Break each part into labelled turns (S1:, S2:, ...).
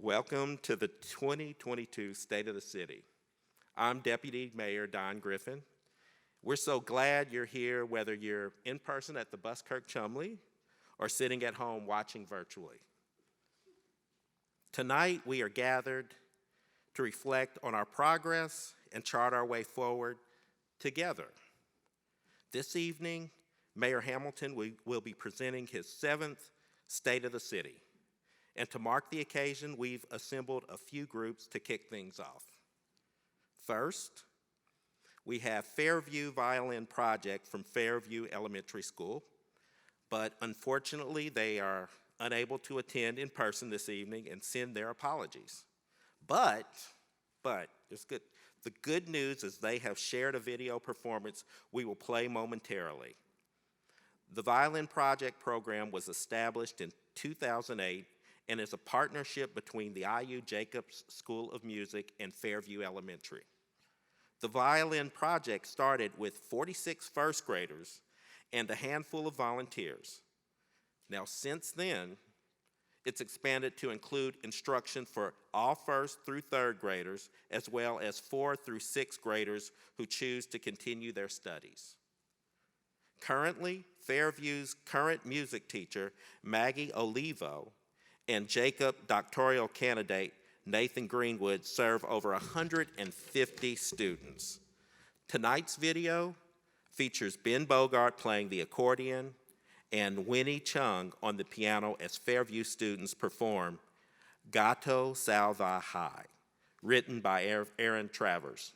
S1: Welcome to the 2022 State of the City. I'm Deputy Mayor Don Griffin. We're so glad you're here, whether you're in person at the Buskirk-Chumley or sitting at home watching virtually. Tonight, we are gathered to reflect on our progress and chart our way forward together. This evening, Mayor Hamilton will be presenting his 7th State of the City. And to mark the occasion, we've assembled a few groups to kick things off. First, we have Fairview Violin Project from Fairview Elementary School, but unfortunately they are unable to attend in person this evening and send their apologies. But it's good. The good news is they have shared a video performance we will play momentarily. The Violin Project program was established in 2008 and is a partnership between the IU Jacobs School of Music and Fairview Elementary. The Violin Project started with 46 first graders and a handful of volunteers. Now, since then, it's expanded to include instruction for all first through third graders, as well as 4th through 6th graders who choose to continue their studies. Currently, Fairview's current music teacher, Maggie Olivo, and Jacob doctoral candidate Nathan Greenwood serve over 150 students. Tonight's video features Ben Bogart playing the accordion and Winnie Chung on the piano as Fairview students perform Gato Salva High, written by Aaron Travers.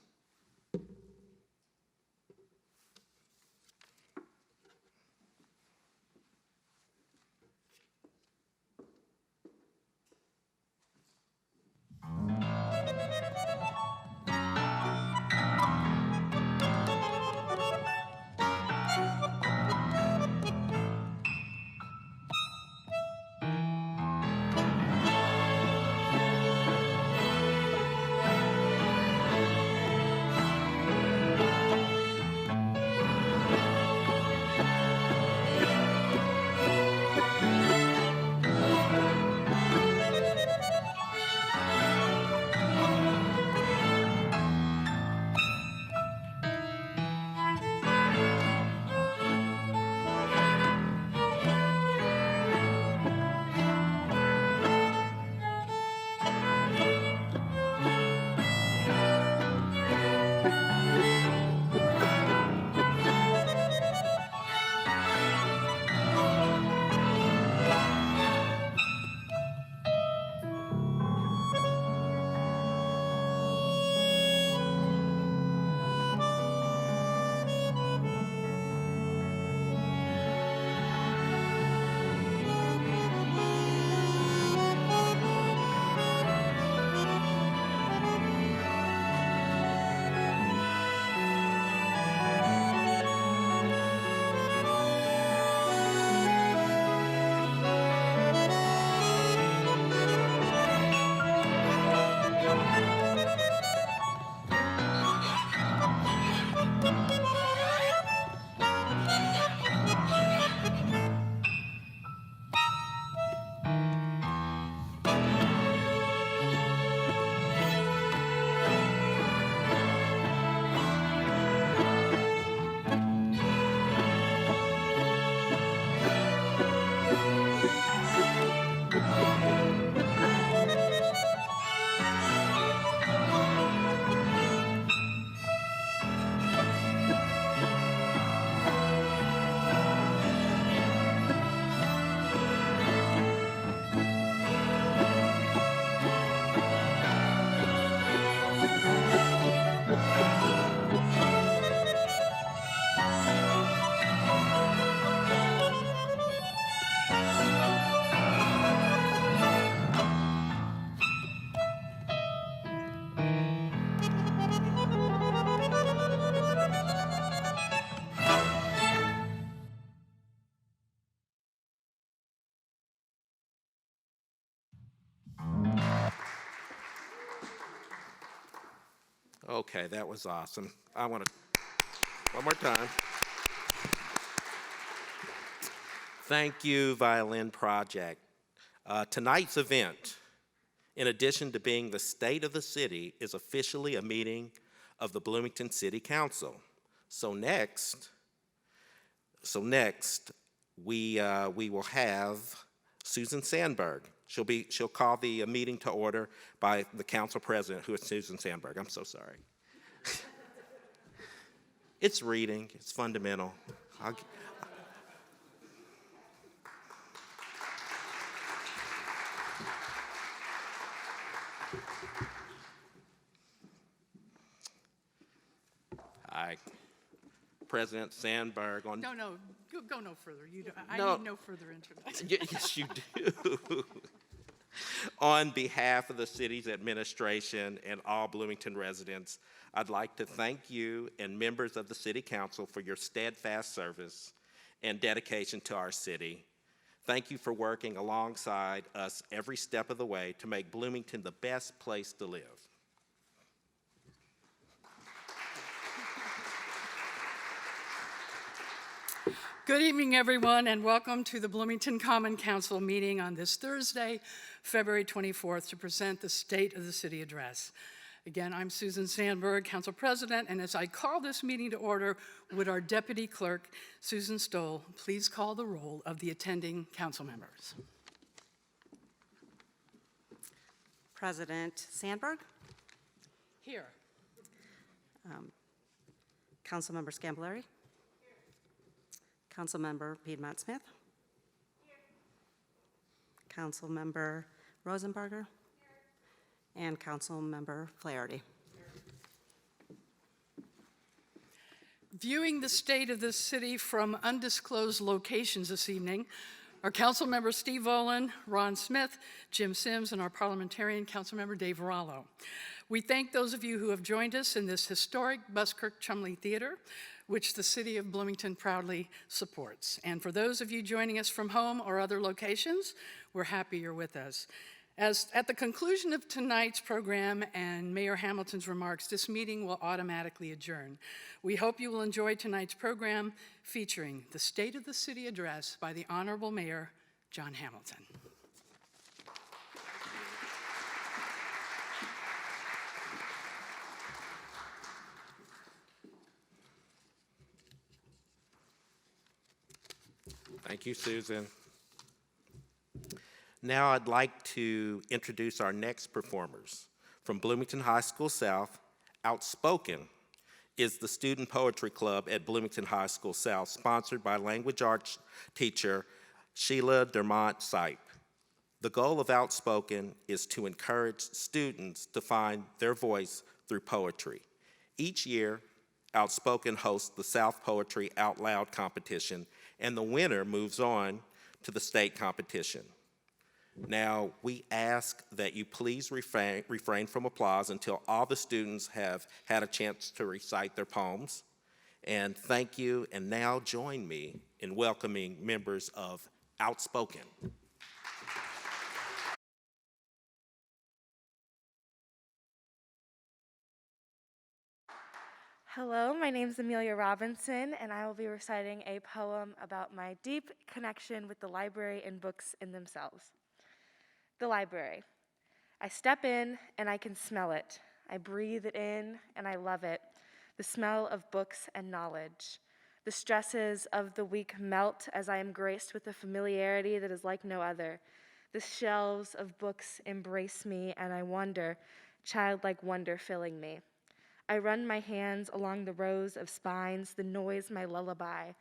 S1: Okay, that was awesome. I want to, one more time. Thank you, Violin Project. Tonight's event in addition to being the state of the city, is officially a meeting of the Bloomington City Council. So next, we will have Susan Sandberg. She'll call the meeting to order by the council president, who is Susan Sandberg. I'm so sorry. It's reading. It's fundamental. Hi, President Sandberg.
S2: No, go no further. I
S1: No.
S2: need no further introduction.
S1: Yes, you do. On behalf of the city's administration and all Bloomington residents, I'd like to thank you and members of the City Council for your steadfast service and dedication to our city. Thank you for working alongside us every step of the way to make Bloomington the best place to live.
S2: Good evening, everyone, and welcome to the Bloomington Common Council meeting on this Thursday, February 24th, to present the State of the City Address. Again, I'm Susan Sandberg, Council President, and as I call this meeting to order, would our Deputy Clerk, Susan Stoll, please call the roll of the attending council members.
S3: President Sandberg.
S2: Here.
S3: Councilmember Scambolari. Councilmember Piedmont Smith. Councilmember Rosenberger. And Councilmember Flaherty.
S2: Viewing the state of the city from undisclosed locations this evening are council members Steve Olin, Ron Smith, Jim Sims, and our parliamentarian council member Dave Rallo. We thank those of you who have joined us in this historic Buskirk-Chumley Theater, which the city of Bloomington proudly supports. And for those of you joining us from home or other locations, we're happy you're with us. As at the conclusion of tonight's program and Mayor Hamilton's remarks, this meeting will automatically adjourn. We hope you will enjoy tonight's program featuring the State of the City Address by the Honorable Mayor John Hamilton.
S1: Thank you, Susan. Now I'd like to introduce our next performers. From Bloomington High School South, Outspoken is the student poetry club at Bloomington High School South, sponsored by language arts teacher Sheila Dermont Sipe. The goal of Outspoken is to encourage students to find their voice through poetry. Each year, Outspoken hosts the South Poetry Out Loud competition, and the winner moves on to the state competition. Now, we ask that you please refrain from applause until all the students have had a chance to recite their poems. And thank you, and now join me in welcoming members of Outspoken.
S4: Hello, my name is Amelia Robinson, and I will be reciting a poem about my deep connection with the library and books in themselves. The library. I step in and I can smell it. I breathe it in and I love it. The smell of books and knowledge. The stresses of the week melt as I am graced with a familiarity that is like no other. The shelves of books embrace me and I wonder, childlike wonder filling me. I run my hands along the rows of spines, the noise my lullaby.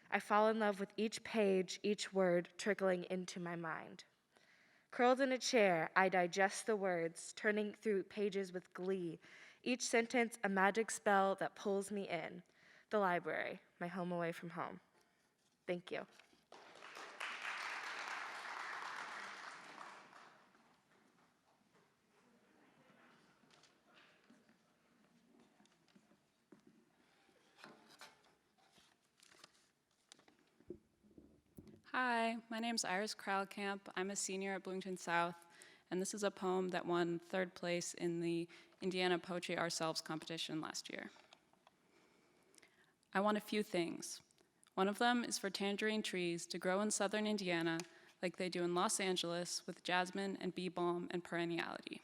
S4: I fall in love with each page, each word trickling into my mind. Curled in a chair, I digest the words, turning through pages with glee, each sentence a magic spell that pulls me in. The library, my home away from home. Thank you.
S5: Hi, my name's Iris Kralkamp. I'm a senior at Bloomington South, and this is a poem that won 3rd place in the Indiana Poetry Ourselves competition last year. I want a few things. One of them is for tangerine trees to grow in southern Indiana like they do in Los Angeles with jasmine and bee balm and perenniality,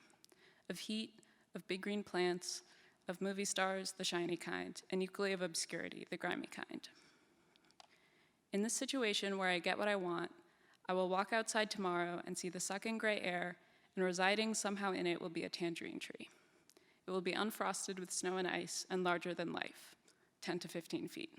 S5: of heat, of big green plants, of movie stars, the shiny kind, and equally of obscurity, the grimy kind. In this situation where I get what I want, I will walk outside tomorrow and see the sucking gray air, and residing somehow in it will be a tangerine tree. It will be unfrosted with snow and ice and larger than life, 10 to 15 feet.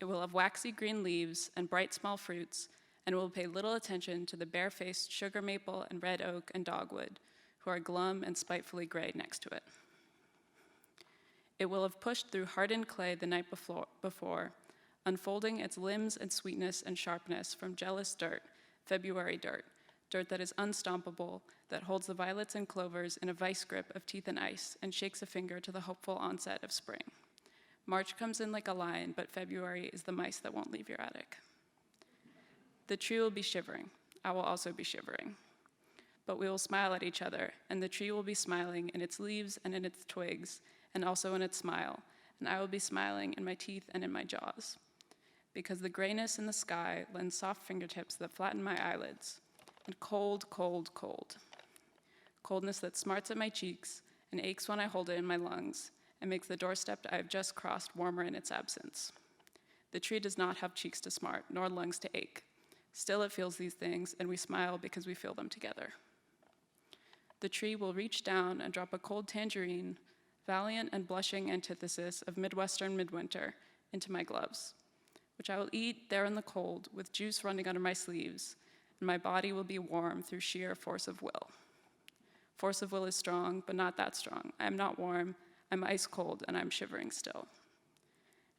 S5: It will have waxy green leaves and bright small fruits, and will pay little attention to the bare-faced sugar maple and red oak and dogwood, who are glum and spitefully gray next to it. It will have pushed through hardened clay the night before, unfolding its limbs and sweetness and sharpness from jealous dirt, February dirt that is unstompable, that holds the violets and clovers in a vice grip of teeth and ice, and shakes a finger to the hopeful onset of spring. March comes in like a lion, but February is the mice that won't leave your attic. The tree will be shivering. I will also be shivering. But we will smile at each other, and the tree will be smiling in its leaves and in its twigs, and also in its smile, and I will be smiling in my teeth and in my jaws. Because the grayness in the sky lends soft fingertips that flatten my eyelids, and cold, cold, cold. Coldness that smarts at my cheeks and aches when I hold it in my lungs, and makes the doorstep I have just crossed warmer in its absence. The tree does not have cheeks to smart, nor lungs to ache. Still it feels these things, and we smile because we feel them together. The tree will reach down and drop a cold tangerine, valiant and blushing antithesis of Midwestern midwinter, into my gloves, which I will eat there in the cold with juice running under my sleeves, and my body will be warm through sheer force of will. Force of will is strong, but not that strong. I am not warm, I'm ice cold, and I'm shivering still.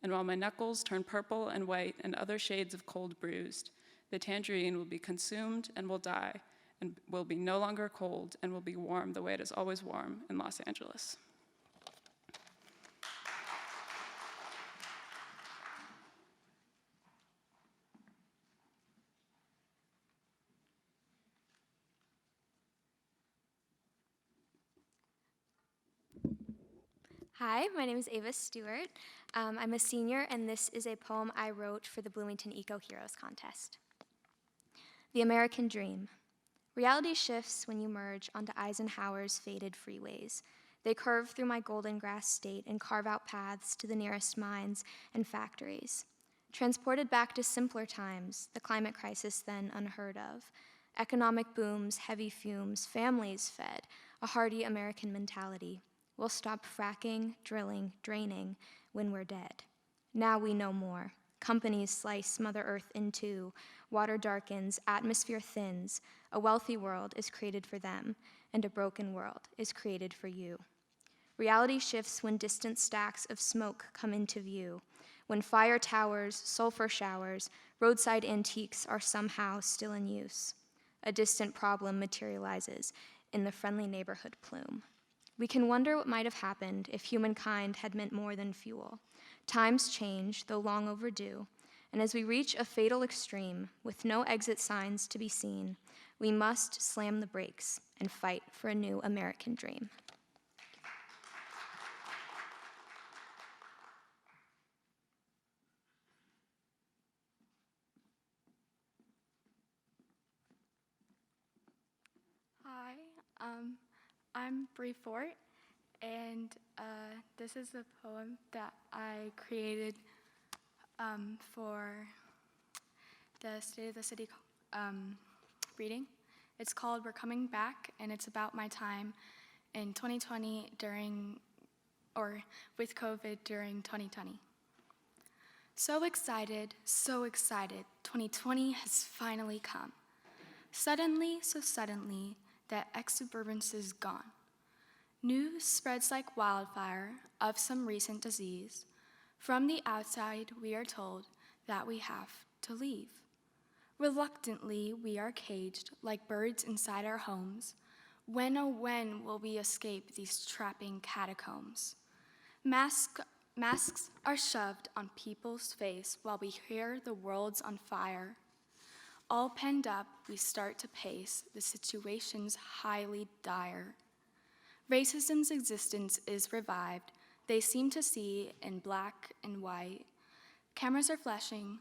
S5: And while my knuckles turn purple and white and other shades of cold bruised, the tangerine will be consumed and will die, and will be no longer cold and will be warm the way it is always warm in Los Angeles.
S6: Hi, my name is Ava Stewart. I'm a senior, and this is a poem I wrote for the Bloomington Eco Heroes contest. The American Dream. Reality shifts when you merge onto Eisenhower's faded freeways. They curve through my golden grass state and carve out paths to the nearest mines and factories. Transported back to simpler times, the climate crisis then unheard of. Economic booms, heavy fumes, families fed, a hardy American mentality. We'll stop fracking, drilling, draining when we're dead. Now we know more. Companies slice Mother Earth in two. Water darkens, atmosphere thins. A wealthy world is created for them, and a broken world is created for you. Reality shifts when distant stacks of smoke come into view. When fire towers, sulfur showers, roadside antiques are somehow still in use. A distant problem materializes in the friendly neighborhood plume. We can wonder what might have happened if humankind had meant more than fuel. Times change, though long overdue, and as we reach a fatal extreme with no exit signs to be seen, we must slam the brakes and fight for a new American dream.
S7: Hi, I'm Bree Fort, and this is a poem that I created for the State of the City reading. It's called We're Coming Back, and it's about my time in 2020 with COVID during 2020. So excited, 2020 has finally come. Suddenly, so suddenly, that exuberance is gone. News spreads like wildfire of some recent disease. From the outside, we are told that we have to leave. Reluctantly, we are caged like birds inside our homes. When, oh when, will we escape these trapping catacombs? Masks are shoved on people's face while we hear the world's on fire. All penned up, we start to pace the situation's highly dire. Racism's existence is revived. They seem to see in black and white. Cameras are flashing,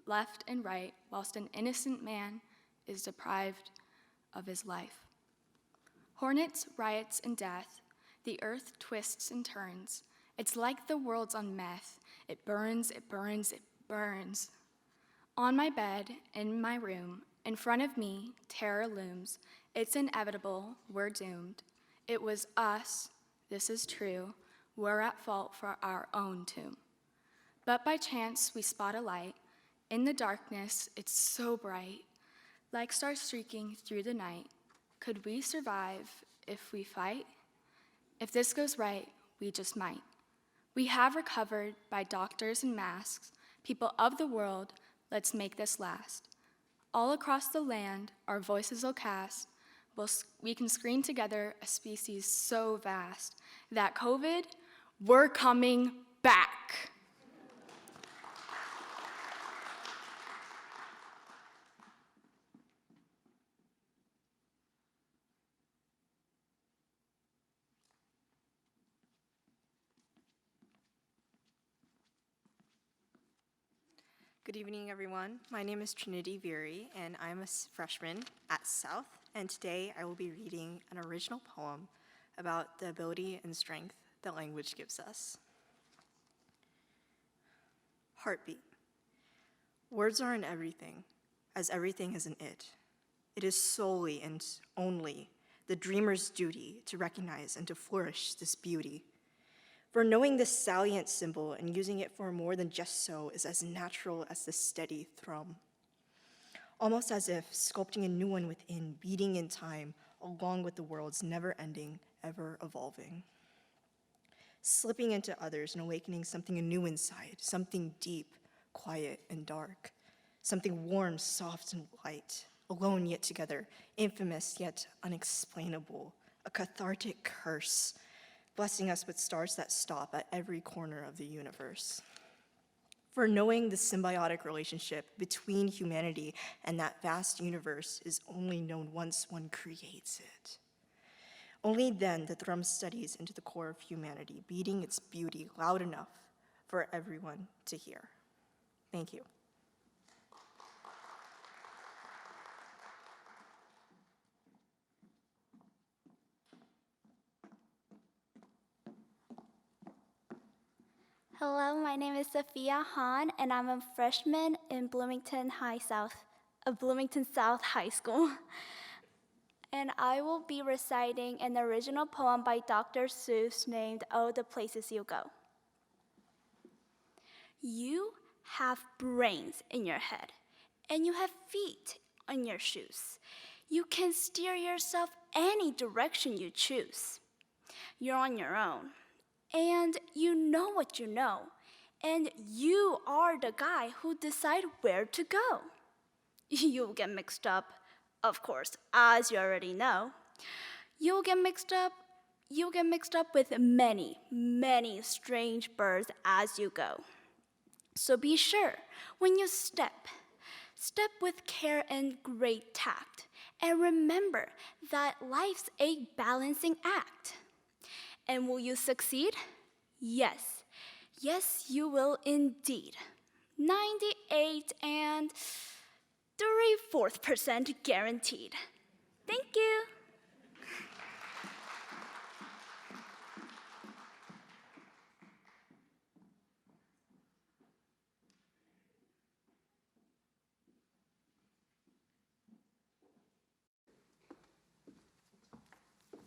S7: left and right, whilst an innocent man is deprived of his life. Hornets, riots, and death, the earth twists and turns. It's like the world's on meth. It burns, it burns, it burns. On my bed, in my room, in front of me, terror looms. It's inevitable, we're doomed. It was us, this is true, we're at fault for our own tomb. But by chance, we spot a light. In the darkness, it's so bright, like stars streaking through the night. Could we survive if we fight? If this goes right, we just might. We have recovered by doctors and masks. People of the world, let's make this last. All across the land, our voices will cast. We can scream together a species so vast that COVID, we're coming back.
S8: Good evening, everyone. My name is Trinity Veery, and I'm a freshman at South, and today I will be reading an original poem about the ability and strength that language gives us. Heartbeat. Words are in everything, as everything is in it. It is solely and only the dreamer's duty to recognize and to flourish this beauty. For knowing this salient symbol and using it for more than just so is as natural as the steady thrum. Almost as if sculpting a new one within, beating in time, along with the world's never-ending, ever-evolving. Slipping into others and awakening something anew inside, something deep, quiet, and dark. Something warm, soft, and light, alone yet together, infamous yet unexplainable, a cathartic curse, blessing us with stars that stop at every corner of the universe. For knowing the symbiotic relationship between humanity and that vast universe is only known once one creates it. Only then the thrum studies into the core of humanity, beating its beauty loud enough for everyone to hear. Thank you.
S9: Hello, my name is Sophia Han, and I'm a freshman in Bloomington South High School. And I will be reciting an original poem by Dr. Seuss named Oh, the Places You Go. You have brains in your head, and you have feet on your shoes. You can steer yourself any direction you choose. You're on your own. And you know what you know, and you are the guy who decide where to go. You'll get mixed up, of course, as you already know. You'll get mixed up with many, many strange birds as you go. So be sure, when you step with care and great tact, and remember that life's a balancing act. And will you succeed? Yes. Yes, you will indeed. 98 and 3/4% guaranteed. Thank you.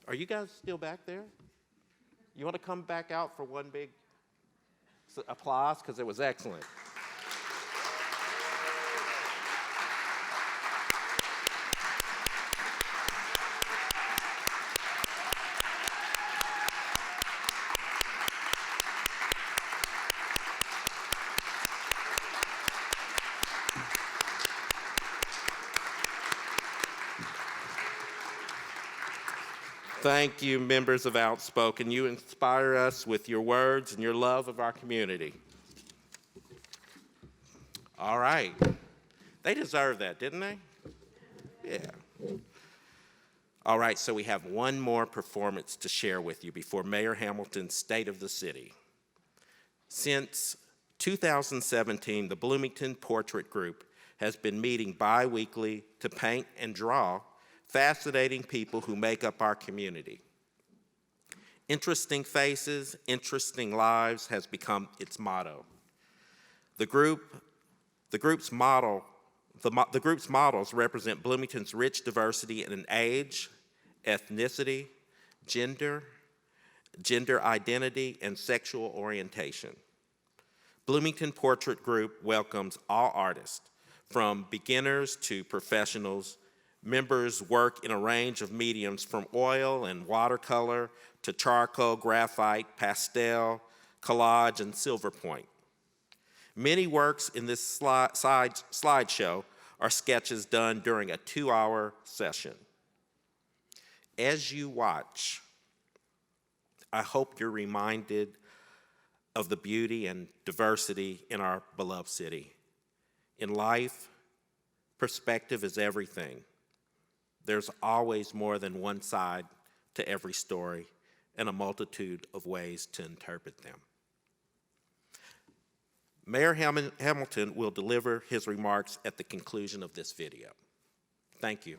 S1: Are you guys still back there? You want to come back out for one big applause? Because it was excellent. Thank you, members of Outspoken. You inspire us with your words and your love of our community. All right. They deserve that, didn't they? Yeah. All right, so we have one more performance to share with you before Mayor Hamilton's State of the City. Since 2017, the Bloomington Portrait Group has been meeting bi-weekly to paint and draw fascinating people who make up our community. Interesting faces, interesting lives has become its motto. The group's models represent Bloomington's rich diversity in age, ethnicity, gender identity, and sexual orientation. Bloomington Portrait Group welcomes all artists, from beginners to professionals. Members work in a range of mediums from oil and watercolor to charcoal, graphite, pastel, collage, and silver point. Many works in this slideshow are sketches done during a 2-hour session. As you watch, I hope you're reminded of the beauty and diversity in our beloved city. In life, perspective is everything. There's always more than one side to every story and a multitude of ways to interpret them. Mayor Hamilton will deliver his remarks at the conclusion of this video. Thank you.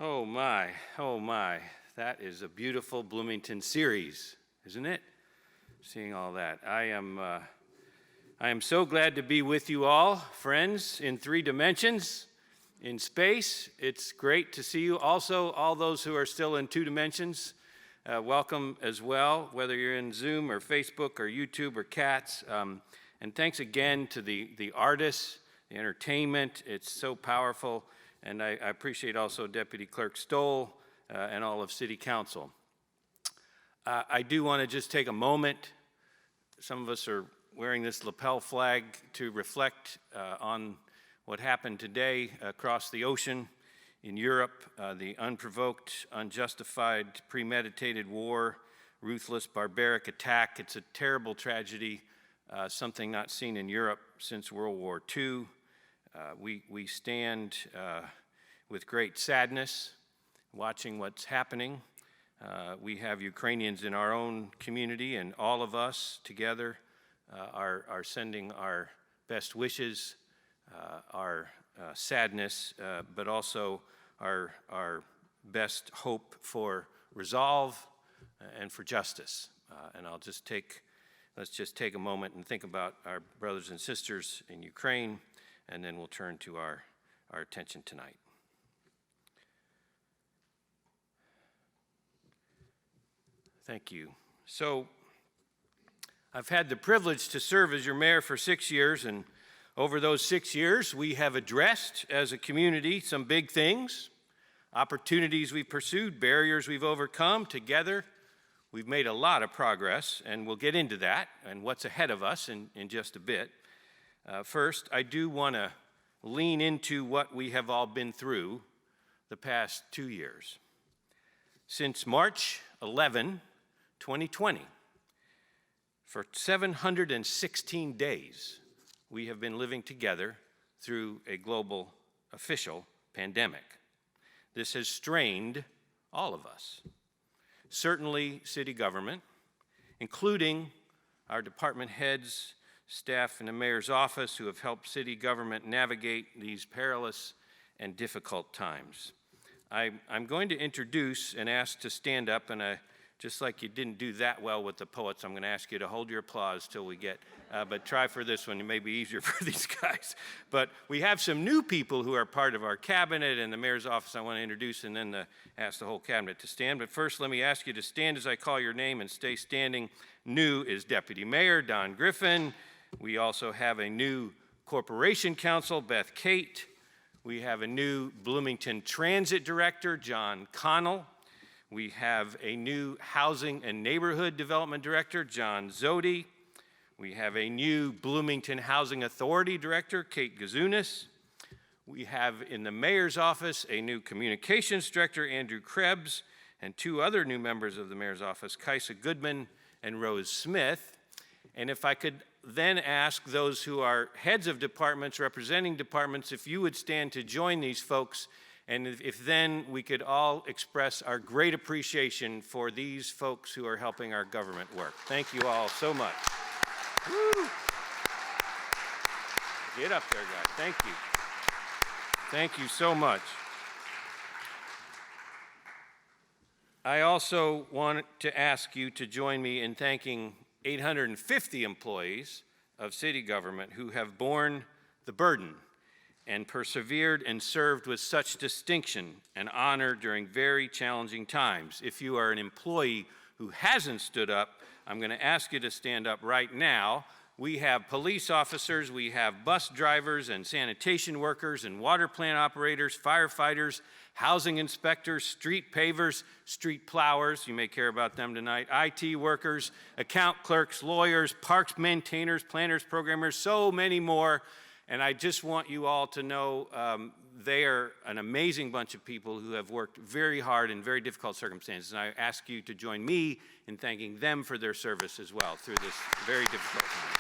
S10: Oh my, oh my. That is a beautiful Bloomington series, isn't it? Seeing all that. I am so glad to be with you all, friends, in 3 dimensions, in space. It's great to see you. Also, all those who are still in 2 dimensions, welcome as well, whether you're in Zoom or Facebook or YouTube or Cats. And thanks again to the artists, the entertainment. It's so powerful. And I appreciate also Deputy Clerk Stoll and all of City Council. I do want to just take a moment. Some of us are wearing this lapel flag to reflect on what happened today across the ocean in Europe, the unprovoked, unjustified, premeditated war, ruthless, barbaric attack. It's a terrible tragedy, something not seen in Europe since World War II. We stand with great sadness watching what's happening. We have Ukrainians in our own community, and all of us together are sending our best wishes, our sadness, but also our best hope for resolve and for justice. And let's just take a moment and think about our brothers and sisters in Ukraine, and then we'll turn to our attention tonight. Thank you. So, I've had the privilege to serve as your mayor for 6 years, and over those 6 years, we have addressed as a community some big things, opportunities we've pursued, barriers we've overcome. Together, we've made a lot of progress, and we'll get into that and what's ahead of us in just a bit. First, I do want to lean into what we have all been through the past 2 years. Since March 11, 2020, for 716 days, we have been living together through a global official pandemic. This has strained all of us. Certainly city government, including our department heads, staff in the mayor's office who have helped city government navigate these perilous and difficult times. I'm going to introduce and ask to stand up, and just like you didn't do that well with the poets, I'm going to ask you to hold your applause till we get, but try for this one. It may be easier for these guys. But we have some new people who are part of our cabinet and the mayor's office I want to introduce, and then ask the whole cabinet to stand. But first, let me ask you to stand as I call your name and stay standing. New is Deputy Mayor Don Griffin. We also have a new Corporation Counsel, Beth Kate. We have a new Bloomington Transit Director, John Connell. We have a new Housing and Neighborhood Development Director, John Zodi. We have a new Bloomington Housing Authority Director, Kate Gazunas. We have in the mayor's office a new Communications Director, Andrew Krebs, and 2 other new members of the mayor's office, Kaisa Goodman and Rose Smith. And if I could then ask those who are heads of departments, representing departments, if you would stand to join these folks, and if then we could all express our great appreciation for these folks who are helping our government work. Thank you all so much. Woo. Get up there, guys. Thank you. Thank you so much. I also want to ask you to join me in thanking 850 employees of city government who have borne the burden and persevered and served with such distinction and honor during very challenging times. If you are an employee who hasn't stood up, I'm going to ask you to stand up right now. We have police officers, we have bus drivers and sanitation workers and water plant operators, firefighters, housing inspectors, street pavers, street plowers, you may care about them tonight, IT workers, account clerks, lawyers, parks maintainers, planners, programmers, so many more. And I just want you all to know they are an amazing bunch of people who have worked very hard in very difficult circumstances. And I ask you to join me in thanking them for their service as well through this very difficult time.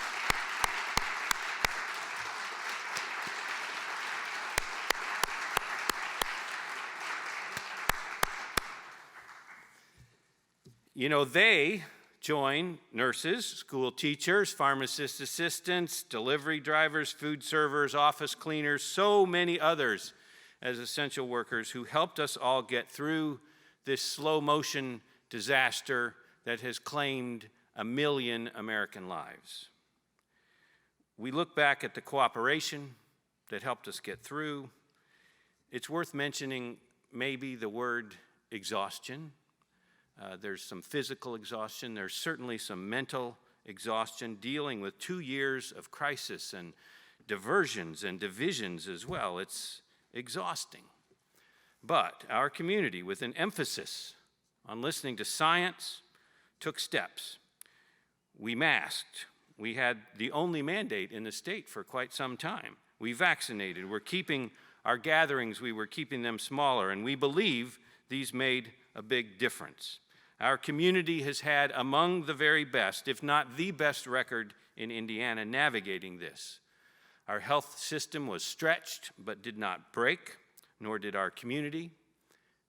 S10: You know, they join nurses, school teachers, pharmacist assistants, delivery drivers, food servers, office cleaners, so many others as essential workers who helped us all get through this slow motion disaster that has claimed 1 million American lives. We look back at the cooperation that helped us get through. It's worth mentioning maybe the word exhaustion. There's some physical exhaustion. There's certainly some mental exhaustion, dealing with 2 years of crisis and diversions and divisions as well. It's exhausting. But our community, with an emphasis on listening to science, took steps. We masked. We had the only mandate in the state for quite some time. We vaccinated. We're keeping our gatherings, we were keeping them smaller, and we believe these made a big difference. Our community has had among the very best, if not the best record in Indiana navigating this. Our health system was stretched but did not break, nor did our community.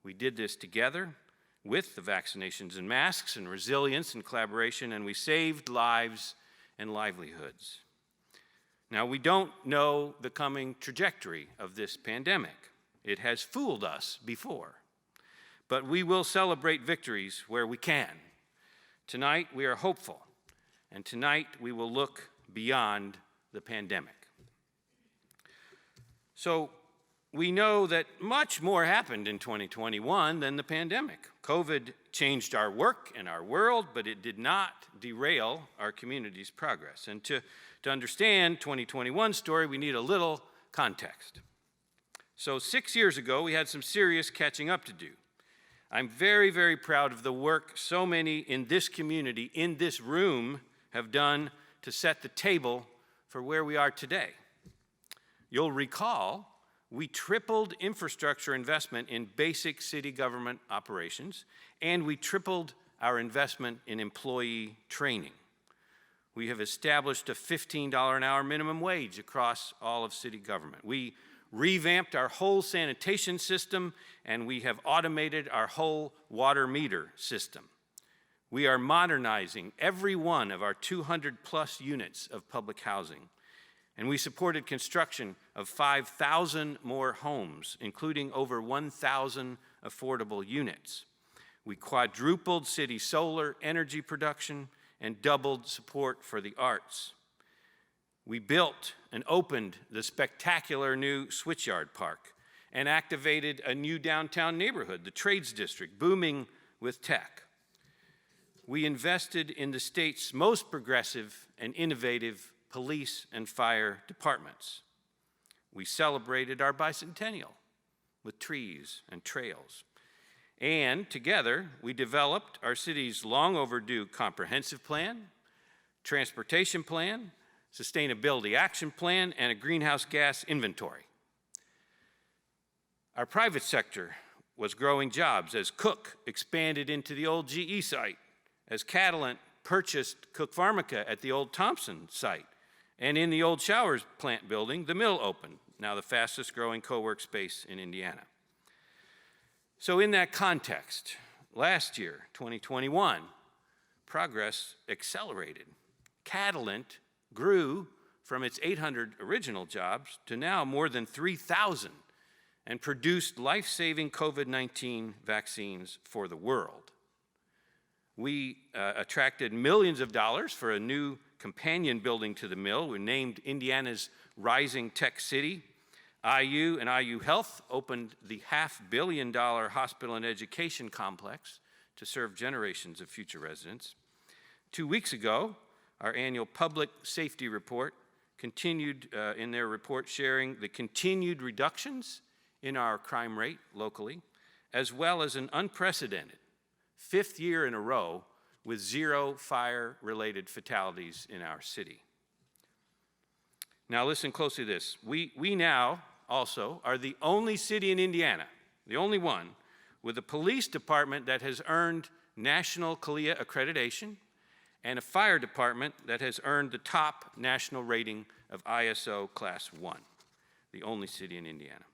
S10: We did this together with the vaccinations and masks and resilience and collaboration, and we saved lives and livelihoods. Now, we don't know the coming trajectory of this pandemic. It has fooled us before. But we will celebrate victories where we can. Tonight, we are hopeful, and tonight we will look beyond the pandemic. So, we know that much more happened in 2021 than the pandemic. COVID changed our work and our world, but it did not derail our community's progress. And to understand 2021's story, we need a little context. So 6 years ago, we had some serious catching up to do. I'm very, very proud of the work so many in this community, in this room, have done to set the table for where we are today. You'll recall we tripled infrastructure investment in basic city government operations, and we tripled our investment in employee training. We have established a $15 an hour minimum wage across all of city government. We revamped our whole sanitation system, and we have automated our whole water meter system. We are modernizing every one of our 200+ units of public housing. And we supported construction of 5,000 more homes, including over 1,000 affordable units. We quadrupled city solar energy production and doubled support for the arts. We built and opened the spectacular new Switchyard Park and activated a new downtown neighborhood, the Trades District, booming with tech. We invested in the state's most progressive and innovative police and fire departments. We celebrated our bicentennial with trees and trails. And together, we developed our city's long overdue comprehensive plan, transportation plan, sustainability action plan, and a greenhouse gas inventory. Our private sector was growing jobs as Cook expanded into the old GE site, as Catalent purchased Cook Pharmica at the old Thompson site, and in the old Showers plant building, the mill opened, now the fastest growing co-work space in Indiana. So in that context, last year, 2021, progress accelerated. Catalent grew from its 800 original jobs to now more than 3,000 and produced life-saving COVID-19 vaccines for the world. We attracted millions of dollars for a new companion building to the mill. We named Indiana's Rising Tech City. IU and IU Health opened the $500 million hospital and education complex to serve generations of future residents. 2 weeks ago, our annual public safety report continued in their report sharing the continued reductions in our crime rate locally, as well as an unprecedented 5th year in a row with 0 fire-related fatalities in our city. Now listen closely to this. We now also are the only city in Indiana, the only one, with a police department that has earned national CALEA accreditation and a fire department that has earned the top national rating of ISO Class 1, the only city in Indiana.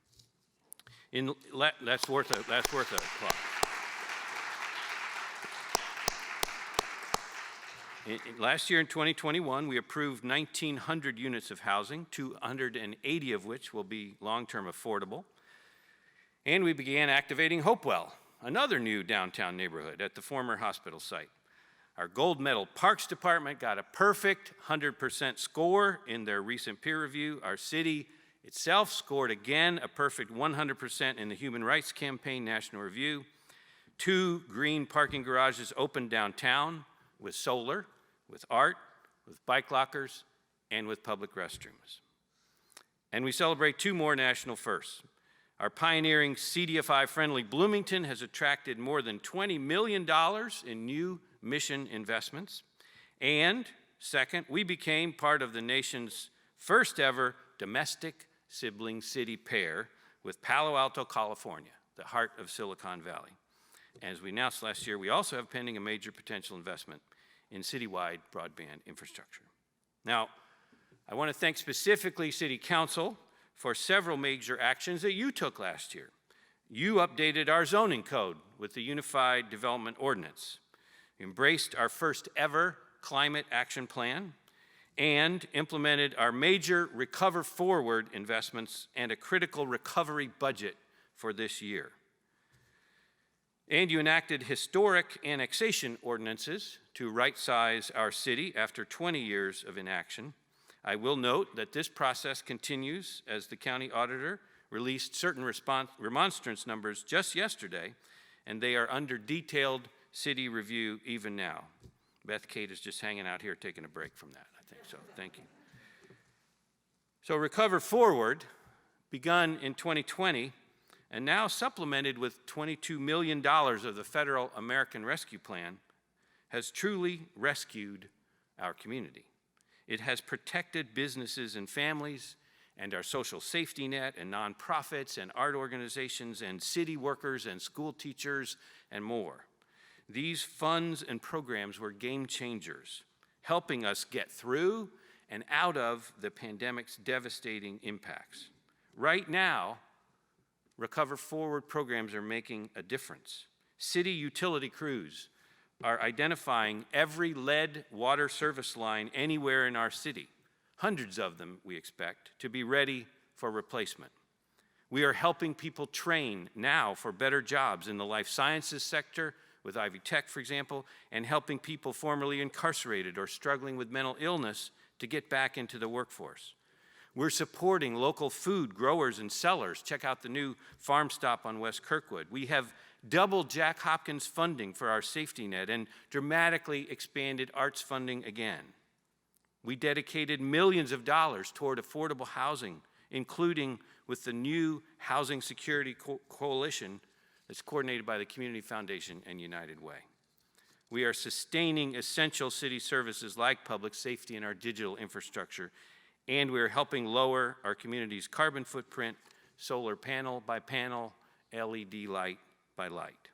S10: That's worth an applause. Last year in 2021, we approved 1,900 units of housing, 280 of which will be long-term affordable. And we began activating Hopewell, another new downtown neighborhood at the former hospital site. Our gold medal Parks Department got a perfect 100% score in their recent peer review. Our city itself scored again a perfect 100% in the Human Rights Campaign National Review. 2 green parking garages opened downtown with solar, with art, with bike lockers, and with public restrooms. And we celebrate 2 more national firsts. Our pioneering CDFI-friendly Bloomington has attracted more than $20 million in new mission investments. And second, we became part of the nation's first ever domestic sibling city pair with Palo Alto, California, the heart of Silicon Valley. And as we announced last year, we also have pending a major potential investment in citywide broadband infrastructure. Now, I want to thank specifically City Council for several major actions that you took last year. You updated our zoning code with the Unified Development Ordinance, embraced our first ever climate action plan, and implemented our major Recover Forward investments and a critical recovery budget for this year. And you enacted historic annexation ordinances to right-size our city after 20 years of inaction. I will note that this process continues as the county auditor released certain remonstrance numbers just yesterday, and they are under detailed city review even now. Beth Kate is just hanging out here taking a break from that, I think so. Thank you. So Recover Forward, begun in 2020, and now supplemented with $22 million of the Federal American Rescue Plan, has truly rescued our community. It has protected businesses and families and our social safety net and nonprofits and art organizations and city workers and school teachers and more. These funds and programs were game changers, helping us get through and out of the pandemic's devastating impacts. Right now, Recover Forward programs are making a difference. City utility crews are identifying every lead water service line anywhere in our city, hundreds of them, we expect, to be ready for replacement. We are helping people train now for better jobs in the life sciences sector, with Ivy Tech, for example, and helping people formerly incarcerated or struggling with mental illness to get back into the workforce. We're supporting local food growers and sellers. Check out the new farm stop on West Kirkwood. We have doubled Jack Hopkins funding for our safety net and dramatically expanded arts funding again. We dedicated millions of dollars toward affordable housing, including with the new Housing Security Coalition that's coordinated by the Community Foundation and United Way. We are sustaining essential city services like public safety and our digital infrastructure, and we are helping lower our community's carbon footprint, solar panel by panel, LED light by light.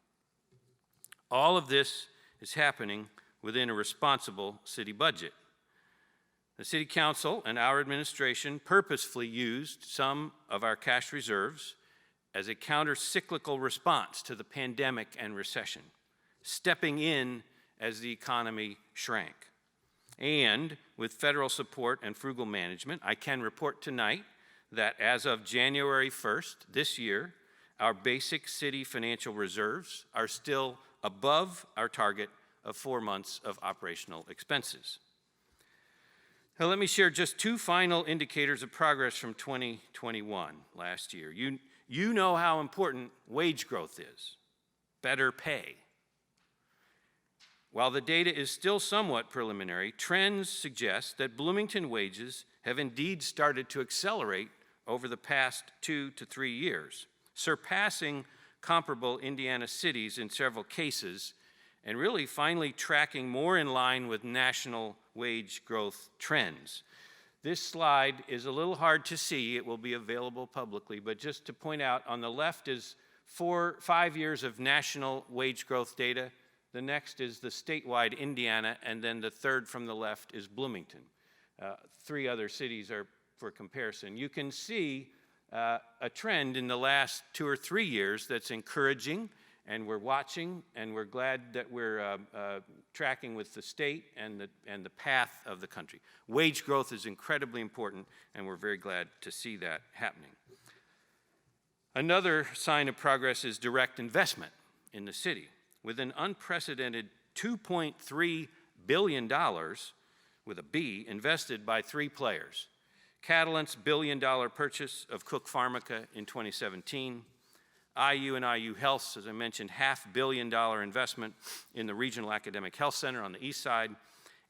S10: All of this is happening within a responsible city budget. The City Council and our administration purposefully used some of our cash reserves as a counter-cyclical response to the pandemic and recession, stepping in as the economy shrank. And with federal support and frugal management, I can report tonight that as of January 1st this year, our basic city financial reserves are still above our target of 4 months of operational expenses. Now let me share just 2 final indicators of progress from 2021, last year. You know how important wage growth is, better pay. While the data is still somewhat preliminary, trends suggest that Bloomington wages have indeed started to accelerate over the past 2 to 3 years, surpassing comparable Indiana cities in several cases, and really finally tracking more in line with national wage growth trends. This slide is a little hard to see. It will be available publicly, but just to point out, on the left is 5 years of national wage growth data. The next is the statewide Indiana, and then the third from the left is Bloomington. 3 other cities are for comparison. You can see a trend in the last 2 or 3 years that's encouraging, and we're watching, and we're glad that we're tracking with the state and the path of the country. Wage growth is incredibly important, and we're very glad to see that happening. Another sign of progress is direct investment in the city, with an unprecedented $2.3 billion, with a B, invested by 3 players. Catalent's billion-dollar purchase of Cook Pharmica in 2017, IU and IU Health, as I mentioned, $500 million investment in the Regional Academic Health Center on the east side,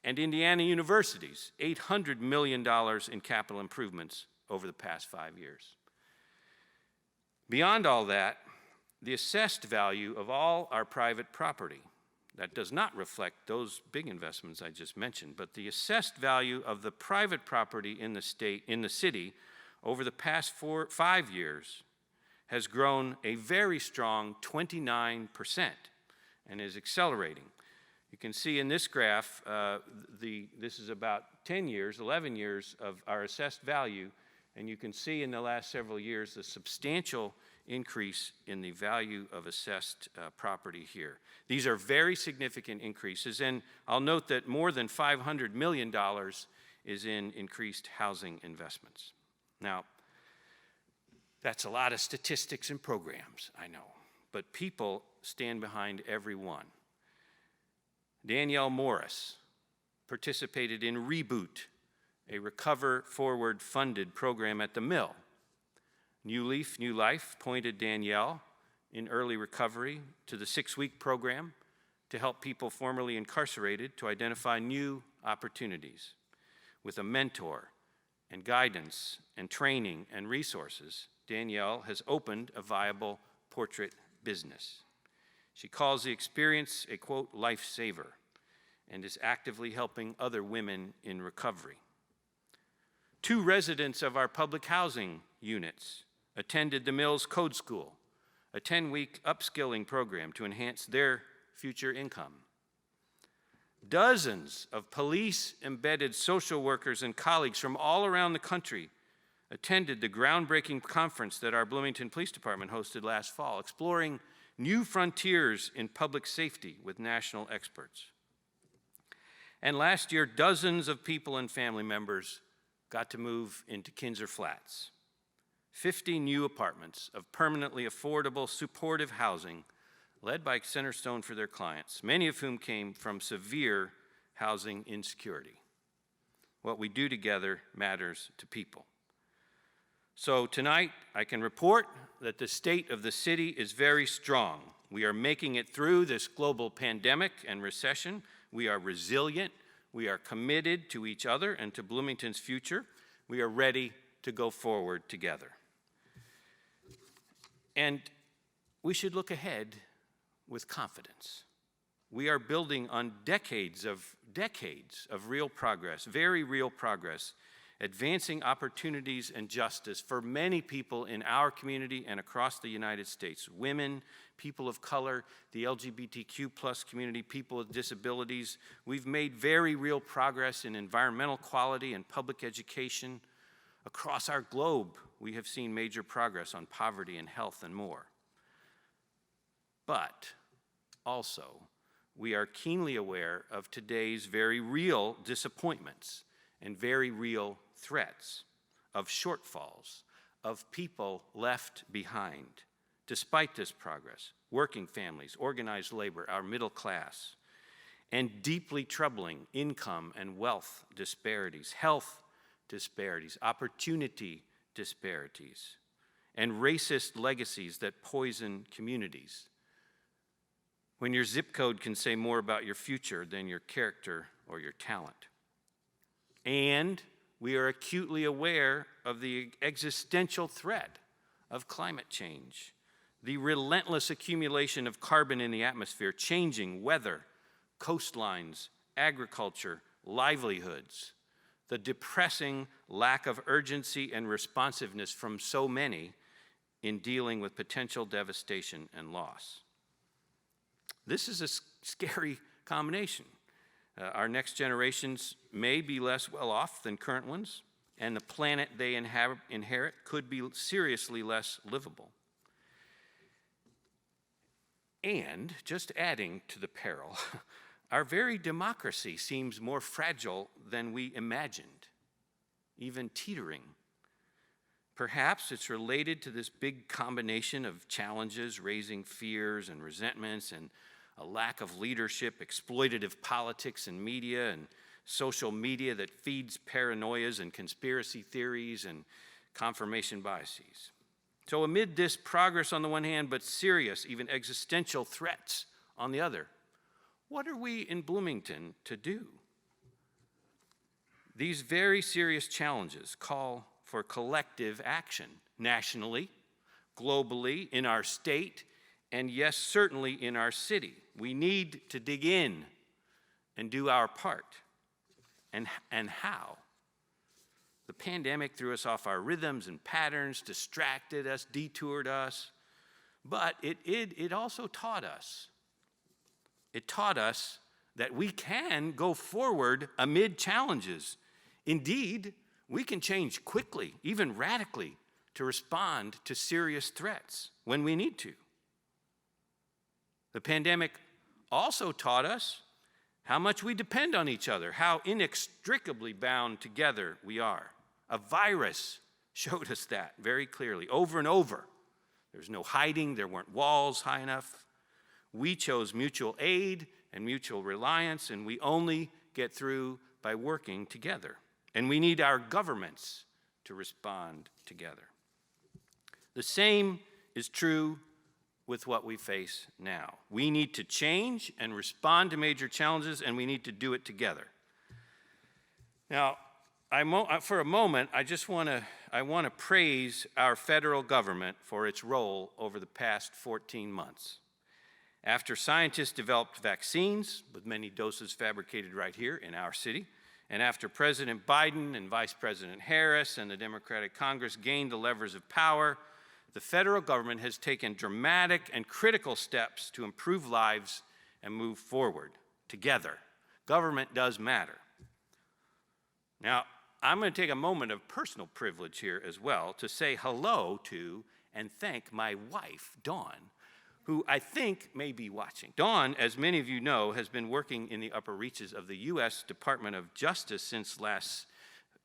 S10: and Indiana University's $800 million in capital improvements over the past 5 years. Beyond all that, the assessed value of all our private property, that does not reflect those big investments I just mentioned, but the assessed value of the private property in the city over the past 5 years has grown a very strong 29% and is accelerating. You can see in this graph, this is about 10 years, 11 years of our assessed value, and you can see in the last several years the substantial increase in the value of assessed property here. These are very significant increases, and I'll note that more than $500 million is in increased housing investments. Now, that's a lot of statistics and programs, I know, but people stand behind every one. Danielle Morris participated in Reboot, a Recover Forward funded program at the Mill. New Leaf, New Life pointed Danielle in early recovery to the 6-week program to help people formerly incarcerated to identify new opportunities. With a mentor and guidance and training and resources, Danielle has opened a viable portrait business. She calls the experience a, quote, lifesaver, and is actively helping other women in recovery. 2 residents of our public housing units attended the Mills Code School, a 10-week upskilling program to enhance their future income. Dozens of police-embedded social workers and colleagues from all around the country attended the groundbreaking conference that our Bloomington Police Department hosted last fall, exploring new frontiers in public safety with national experts. And last year, dozens of people and family members got to move into Kinzer Flats. 50 new apartments of permanently affordable, supportive housing led by Centerstone for their clients, many of whom came from severe housing insecurity. What we do together matters to people. So tonight, I can report that the state of the city is very strong. We are making it through this global pandemic and recession. We are resilient. We are committed to each other and to Bloomington's future. We are ready to go forward together. And we should look ahead with confidence. We are building on decades of real progress, very real progress, advancing opportunities and justice for many people in our community and across the United States. Women, people of color, the LGBTQ plus community, people with disabilities. We've made very real progress in environmental quality and public education. Across our globe, we have seen major progress on poverty and health and more. But also, we are keenly aware of today's very real disappointments and very real threats of shortfalls, of people left behind. Despite this progress, working families, organized labor, our middle class, and deeply troubling income and wealth disparities, health disparities, opportunity disparities, and racist legacies that poison communities. When your zip code can say more about your future than your character or your talent. And we are acutely aware of the existential threat of climate change, the relentless accumulation of carbon in the atmosphere, changing weather, coastlines, agriculture, livelihoods, the depressing lack of urgency and responsiveness from so many in dealing with potential devastation and loss. This is a scary combination. Our next generations may be less well off than current ones, and the planet they inherit could be seriously less livable. And, just adding to the peril, our very democracy seems more fragile than we imagined, even teetering. Perhaps it's related to this big combination of challenges, raising fears and resentments, and a lack of leadership, exploitative politics and media, and social media that feeds paranoias and conspiracy theories and confirmation biases. So amid this progress on the one hand, but serious, even existential threats on the other, what are we in Bloomington to do? These very serious challenges call for collective action, nationally, globally, in our state, and yes, certainly in our city. We need to dig in and do our part. And how? The pandemic threw us off our rhythms and patterns, distracted us, detoured us, but it also taught us. It taught us that we can go forward amid challenges. Indeed, we can change quickly, even radically, to respond to serious threats when we need to. The pandemic also taught us how much we depend on each other, how inextricably bound together we are. A virus showed us that very clearly, over and over. There's no hiding, there weren't walls high enough. We chose mutual aid and mutual reliance, and we only get through by working together. And we need our governments to respond together. The same is true with what we face now. We need to change and respond to major challenges, and we need to do it together. Now, for a moment, I want to praise our federal government for its role over the past 14 months. After scientists developed vaccines, with many doses fabricated right here in our city, and after President Biden and Vice President Harris and the Democratic Congress gained the levers of power, the federal government has taken dramatic and critical steps to improve lives and move forward together. Government does matter. Now, I'm going to take a moment of personal privilege here as well to say hello to and thank my wife, Dawn, who I think may be watching. Dawn, as many of you know, has been working in the upper reaches of the U.S. Department of Justice since last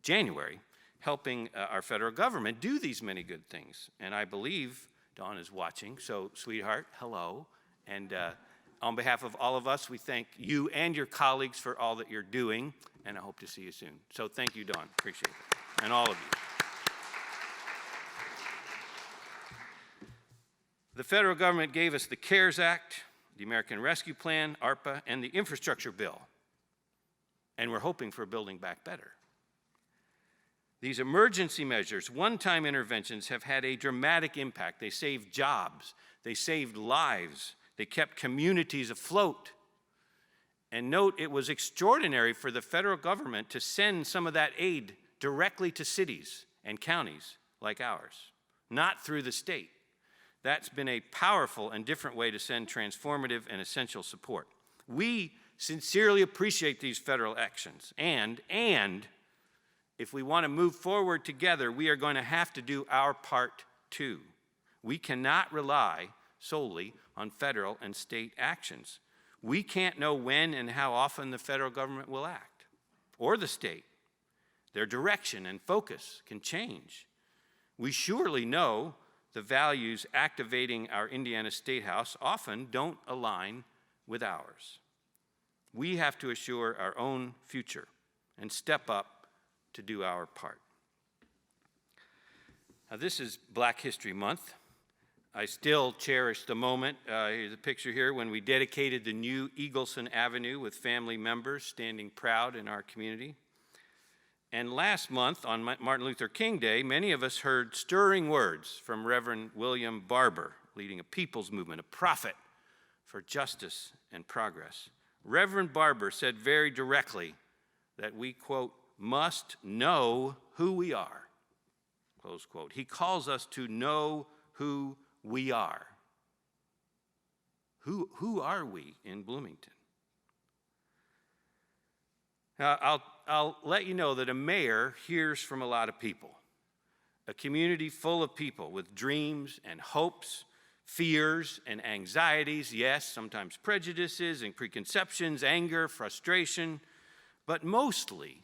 S10: January, helping our federal government do these many good things. And I believe Dawn is watching, so sweetheart, hello. And on behalf of all of us, we thank you and your colleagues for all that you're doing, and I hope to see you soon. So thank you, Dawn, appreciate it, and all of you. The federal government gave us the CARES Act, the American Rescue Plan, ARPA, and the infrastructure bill. And we're hoping for Building Back Better. These emergency measures, one-time interventions, have had a dramatic impact. They saved jobs, they saved lives, they kept communities afloat. And note, it was extraordinary for the federal government to send some of that aid directly to cities and counties like ours, not through the state. That's been a powerful and different way to send transformative and essential support. We sincerely appreciate these federal actions, and if we want to move forward together, we are going to have to do our part too. We cannot rely solely on federal and state actions. We can't know when and how often the federal government will act, or the state. Their direction and focus can change. We surely know the values activating our Indiana State House often don't align with ours. We have to assure our own future and step up to do our part. Now, this is Black History Month. I still cherish the moment, here's a picture here, when we dedicated the new Eagleson Avenue with family members standing proud in our community. And last month, on Martin Luther King Day, many of us heard stirring words from Reverend William Barber, leading a people's movement, a prophet for justice and progress. Reverend Barber said very directly that we, quote, must know who we are, close quote. He calls us to know who we are. Who are we in Bloomington? Now, I'll let you know that a mayor hears from a lot of people, a community full of people with dreams and hopes, fears and anxieties, yes, sometimes prejudices and preconceptions, anger, frustration, but mostly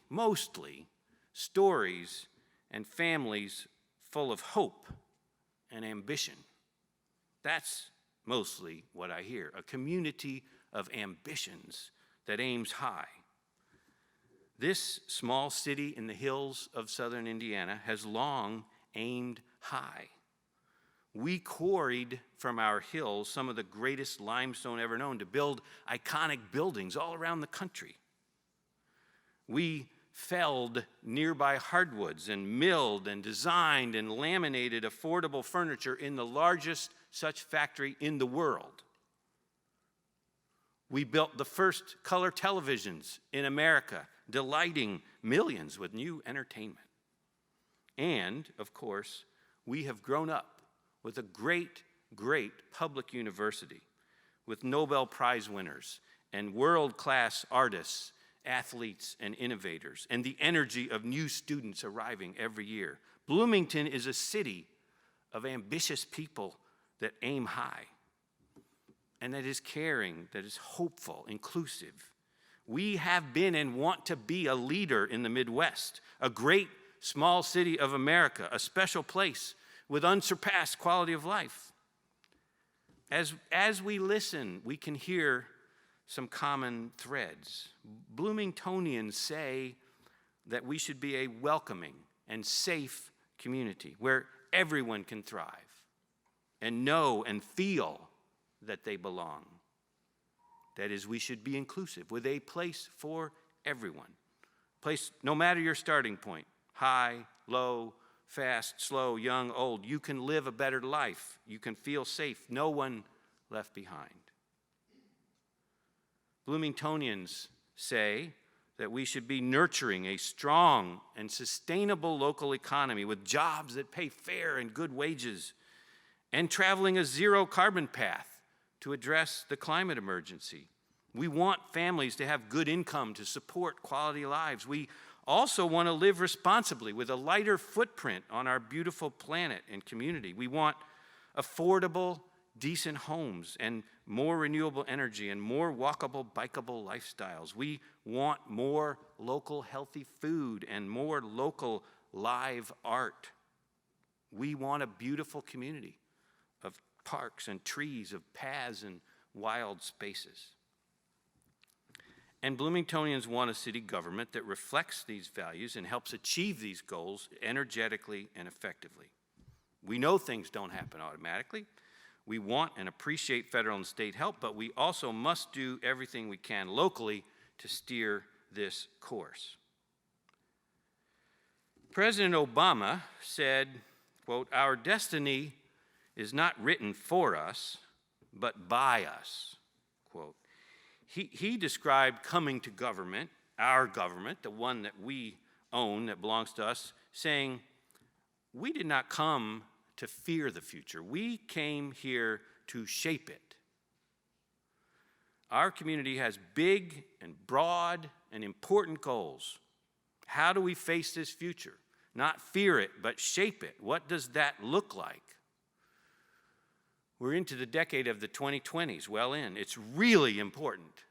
S10: stories and families full of hope and ambition. That's mostly what I hear, a community of ambitions that aims high. This small city in the hills of southern Indiana has long aimed high. We quarried from our hills some of the greatest limestone ever known to build iconic buildings all around the country. We felled nearby hardwoods and milled and designed and laminated affordable furniture in the largest such factory in the world. We built the first color televisions in America, delighting millions with new entertainment. And, of course, we have grown up with a great, great public university with Nobel Prize winners and world-class artists, athletes, and innovators, and the energy of new students arriving every year. Bloomington is a city of ambitious people that aim high, and that is caring, that is hopeful, inclusive. We have been and want to be a leader in the Midwest, a great small city of America, a special place with unsurpassed quality of life. As we listen, we can hear some common threads. Bloomingtonians say that we should be a welcoming and safe community where everyone can thrive and know and feel that they belong. That is, we should be inclusive with a place for everyone. Place, no matter your starting point, high, low, fast, slow, young, old, you can live a better life. You can feel safe. No one left behind. Bloomingtonians say that we should be nurturing a strong and sustainable local economy with jobs that pay fair and good wages, and traveling a zero carbon path to address the climate emergency. We want families to have good income to support quality lives. We also want to live responsibly with a lighter footprint on our beautiful planet and community. We want affordable, decent homes and more renewable energy and more walkable, bikeable lifestyles. We want more local healthy food and more local live art. We want a beautiful community of parks and trees, of paths and wild spaces. And Bloomingtonians want a city government that reflects these values and helps achieve these goals energetically and effectively. We know things don't happen automatically. We want and appreciate federal and state help, but we also must do everything we can locally to steer this course. President Obama said, quote, "Our destiny is not written for us, but by us," quote. He described coming to government, our government, the one that we own, that belongs to us, saying, we did not come to fear the future. We came here to shape it. Our community has big and broad and important goals. How do we face this future? Not fear it, but shape it. What does that look like? We're into the decade of the 2020s, well in. It's really important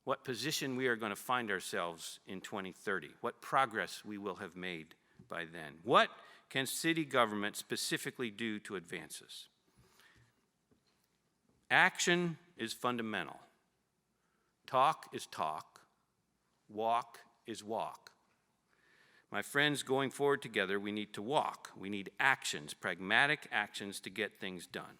S10: what position we are going to find ourselves in 2030, what progress we will have made by then. What can city government specifically do to advance us? Action is fundamental. Talk is talk. Walk is walk. My friends, going forward together, we need to walk. We need actions, pragmatic actions to get things done.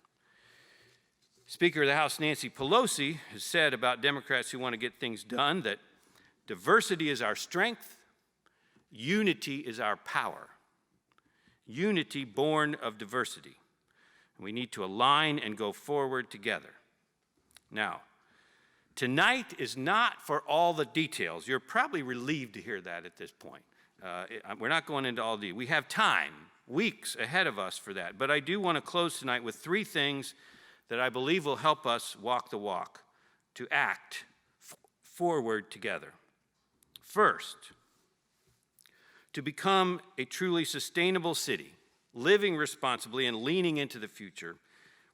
S10: Speaker of the House Nancy Pelosi has said about Democrats who want to get things done that diversity is our strength, unity is our power. Unity born of diversity. We need to align and go forward together. Now, tonight is not for all the details. You're probably relieved to hear that at this point. We're not going into all the, we have time, weeks ahead of us for that. But I do want to close tonight with three things that I believe will help us walk the walk, to act forward together. First, to become a truly sustainable city, living responsibly and leaning into the future,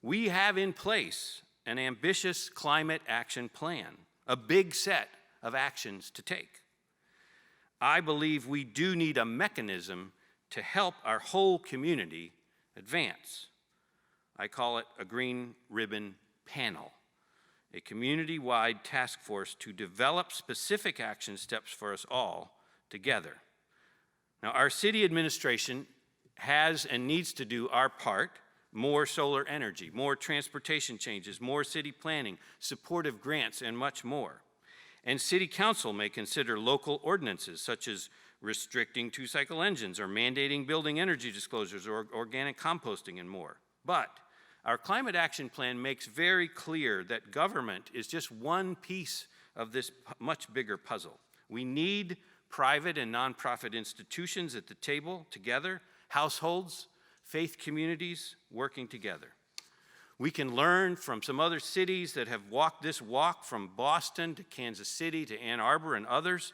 S10: we have in place an ambitious climate action plan, a big set of actions to take. I believe we do need a mechanism to help our whole community advance. I call it a green ribbon panel, a community-wide task force to develop specific action steps for us all together. Now, our city administration has and needs to do our part: more solar energy, more transportation changes, more city planning, supportive grants, and much more. And City Council may consider local ordinances such as restricting two-cycle engines or mandating building energy disclosures or organic composting and more. But our climate action plan makes very clear that government is just one piece of this much bigger puzzle. We need private and nonprofit institutions at the table together, households, faith communities working together. We can learn from some other cities that have walked this walk, from Boston to Kansas City to Ann Arbor and others,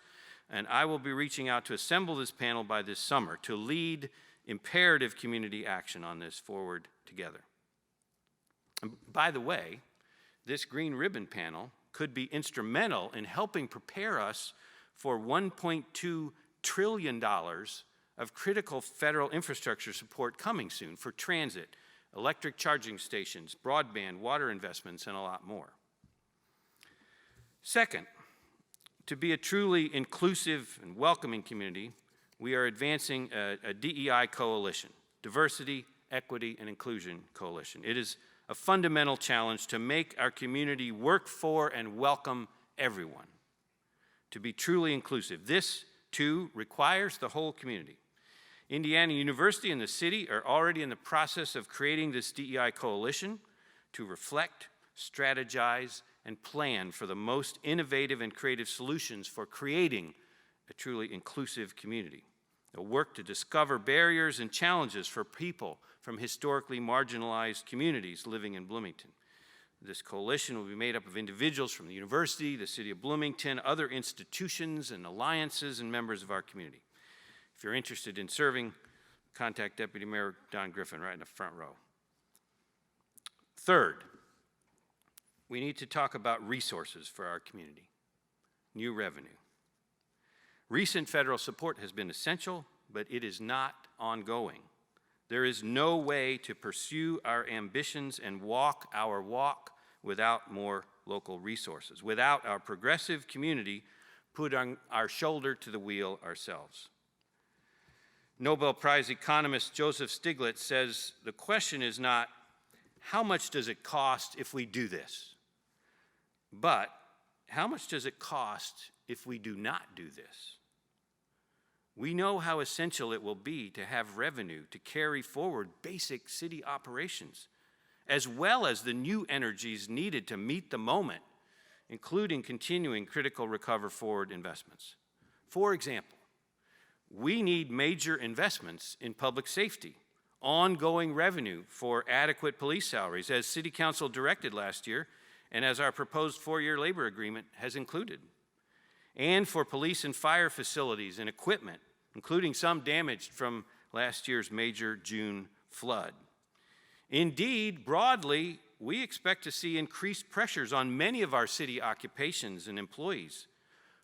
S10: and I will be reaching out to assemble this panel by this summer to lead imperative community action on this forward together. And by the way, this green ribbon panel could be instrumental in helping prepare us for $1.2 trillion of critical federal infrastructure support coming soon for transit, electric charging stations, broadband, water investments, and a lot more. Second, to be a truly inclusive and welcoming community, we are advancing a DEI coalition, Diversity, Equity, and Inclusion Coalition. It is a fundamental challenge to make our community work for and welcome everyone. To be truly inclusive, this too requires the whole community. Indiana University and the city are already in the process of creating this DEI coalition to reflect, strategize, and plan for the most innovative and creative solutions for creating a truly inclusive community. They'll work to discover barriers and challenges for people from historically marginalized communities living in Bloomington. This coalition will be made up of individuals from the university, the city of Bloomington, other institutions and alliances, and members of our community. If you're interested in serving, contact Deputy Mayor Don Griffin right in the front row. Third, we need to talk about resources for our community, new revenue. Recent federal support has been essential, but it is not ongoing. There is no way to pursue our ambitions and walk our walk without more local resources, without our progressive community putting our shoulder to the wheel ourselves. Nobel Prize economist Joseph Stiglitz says the question is not, how much does it cost if we do this? But how much does it cost if we do not do this? We know how essential it will be to have revenue to carry forward basic city operations, as well as the new energies needed to meet the moment, including continuing critical Recover Forward investments. For example, we need major investments in public safety, ongoing revenue for adequate police salaries, as City Council directed last year, and as our proposed 4-year labor agreement has included, and for police and fire facilities and equipment, including some damaged from last year's major June flood. Indeed, broadly, we expect to see increased pressures on many of our city occupations and employees,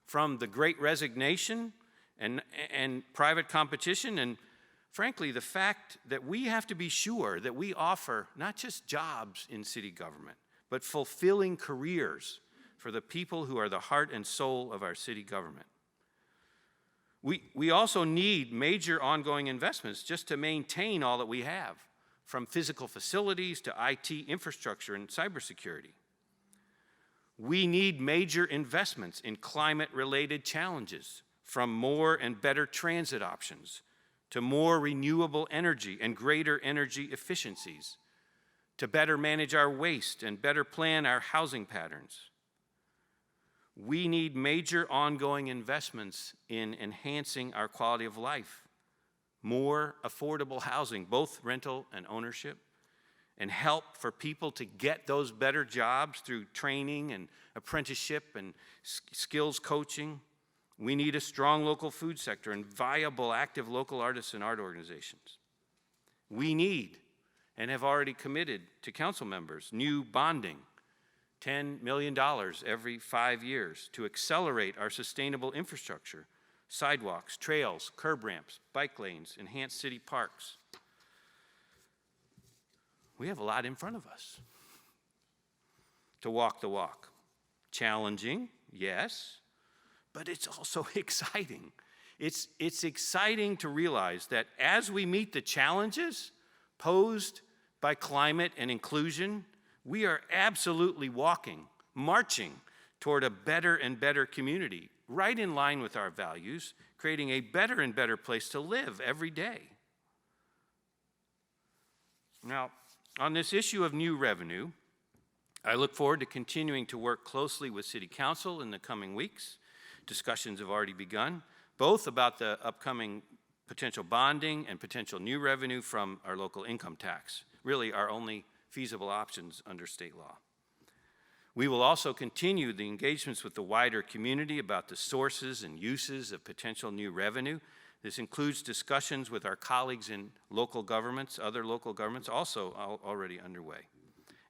S10: from the Great Resignation and private competition, and frankly, the fact that we have to be sure that we offer not just jobs in city government, but fulfilling careers for the people who are the heart and soul of our city government. We also need major ongoing investments just to maintain all that we have, from physical facilities to IT infrastructure and cybersecurity. We need major investments in climate-related challenges, from more and better transit options to more renewable energy and greater energy efficiencies, to better manage our waste and better plan our housing patterns. We need major ongoing investments in enhancing our quality of life, more affordable housing, both rental and ownership, and help for people to get those better jobs through training and apprenticeship and skills coaching. We need a strong local food sector and viable, active local artists and art organizations. We need, and have already committed to council members, new bonding, $10 million every 5 years to accelerate our sustainable infrastructure sidewalks, trails, curb ramps, bike lanes, enhanced city parks. We have a lot in front of us to walk the walk. Challenging, yes, but it's also exciting. It's exciting to realize that as we meet the challenges posed by climate and inclusion, we are absolutely marching toward a better and better community, right in line with our values, creating a better and better place to live every day. Now, on this issue of new revenue, I look forward to continuing to work closely with City Council in the coming weeks. Discussions have already begun, both about the upcoming potential bonding and potential new revenue from our local income tax, really our only feasible options under state law. We will also continue the engagements with the wider community about the sources and uses of potential new revenue. This includes discussions with our colleagues in local governments, other local governments, also already underway.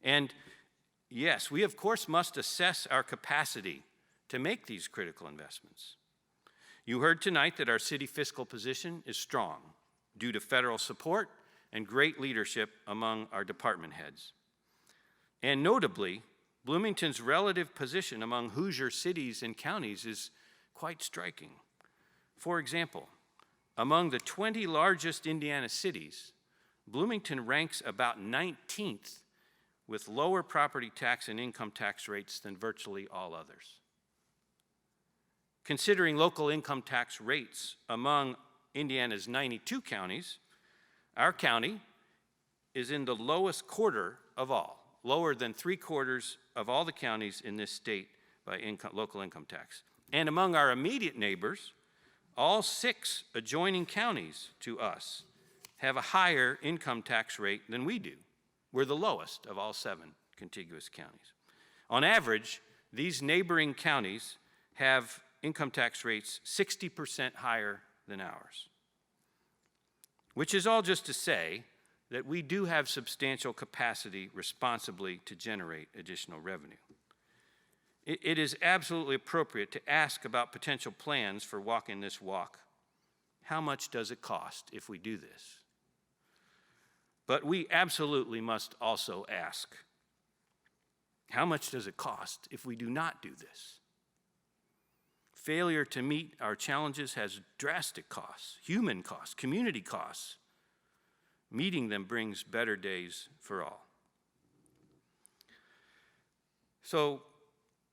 S10: And yes, we of course must assess our capacity to make these critical investments. You heard tonight that our city fiscal position is strong due to federal support and great leadership among our department heads. And notably, Bloomington's relative position among Hoosier cities and counties is quite striking. For example, among the 20 largest Indiana cities, Bloomington ranks about 19th with lower property tax and income tax rates than virtually all others. Considering local income tax rates among Indiana's 92 counties, our county is in the lowest quarter of all, lower than 3/4 of all the counties in this state by local income tax. And among our immediate neighbors, all 6 adjoining counties to us have a higher income tax rate than we do. We're the lowest of all 7 contiguous counties. On average, these neighboring counties have income tax rates 60% higher than ours. Which is all just to say that we do have substantial capacity responsibly to generate additional revenue. It is absolutely appropriate to ask about potential plans for walking this walk. How much does it cost if we do this? But we absolutely must also ask, how much does it cost if we do not do this? Failure to meet our challenges has drastic costs, human costs, community costs. Meeting them brings better days for all. So,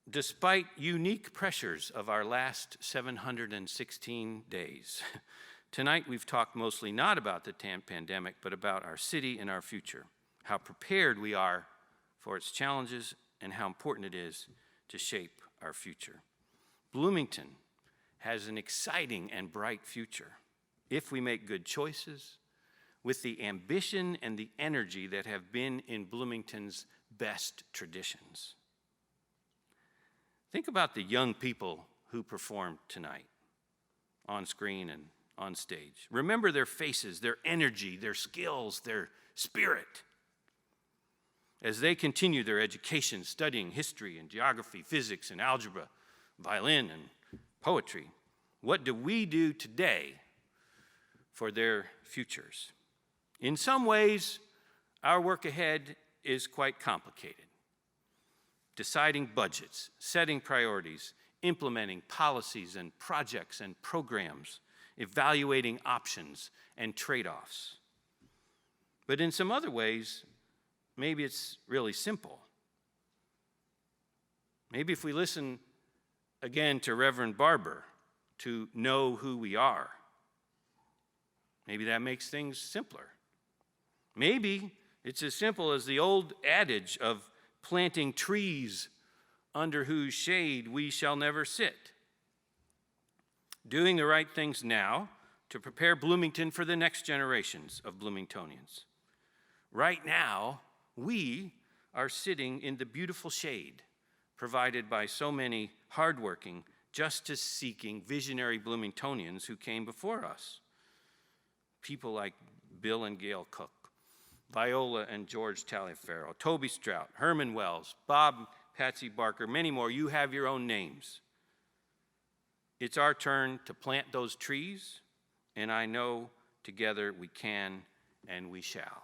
S10: despite unique pressures of our last 716 days, tonight we've talked mostly not about the pandemic, but about our city and our future, how prepared we are for its challenges, and how important it is to shape our future. Bloomington has an exciting and bright future if we make good choices with the ambition and the energy that have been in Bloomington's best traditions. Think about the young people who performed tonight on screen and on stage. Remember their faces, their energy, their skills, their spirit as they continue their education studying history and geography, physics and algebra, violin and poetry. What do we do today for their futures? In some ways, our work ahead is quite complicated. Deciding budgets, setting priorities, implementing policies and projects and programs, evaluating options and trade-offs. But in some other ways, maybe it's really simple. Maybe if we listen again to Reverend Barber to know who we are, maybe that makes things simpler. Maybe it's as simple as the old adage of planting trees under whose shade we shall never sit. Doing the right things now to prepare Bloomington for the next generations of Bloomingtonians. Right now, we are sitting in the beautiful shade provided by so many hardworking, justice-seeking, visionary Bloomingtonians who came before us. People like Bill and Gail Cook, Viola and George Taliaferro, Toby Strout, Herman Wells, Bob, Patsy Barker, many more. You have your own names. It's our turn to plant those trees, and I know together we can and we shall.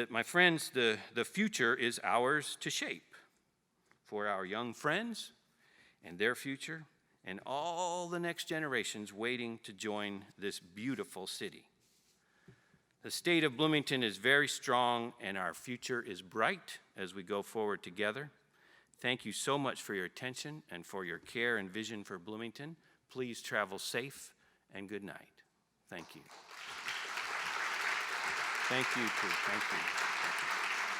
S10: My friends, the future is ours to shape for our young friends and their future and all the next generations waiting to join this beautiful city. The state of Bloomington is very strong and our future is bright as we go forward together. Thank you so much for your attention and for your care and vision for Bloomington. Please travel safe and good night. Thank you. Thank you, too. Thank you. Thank you.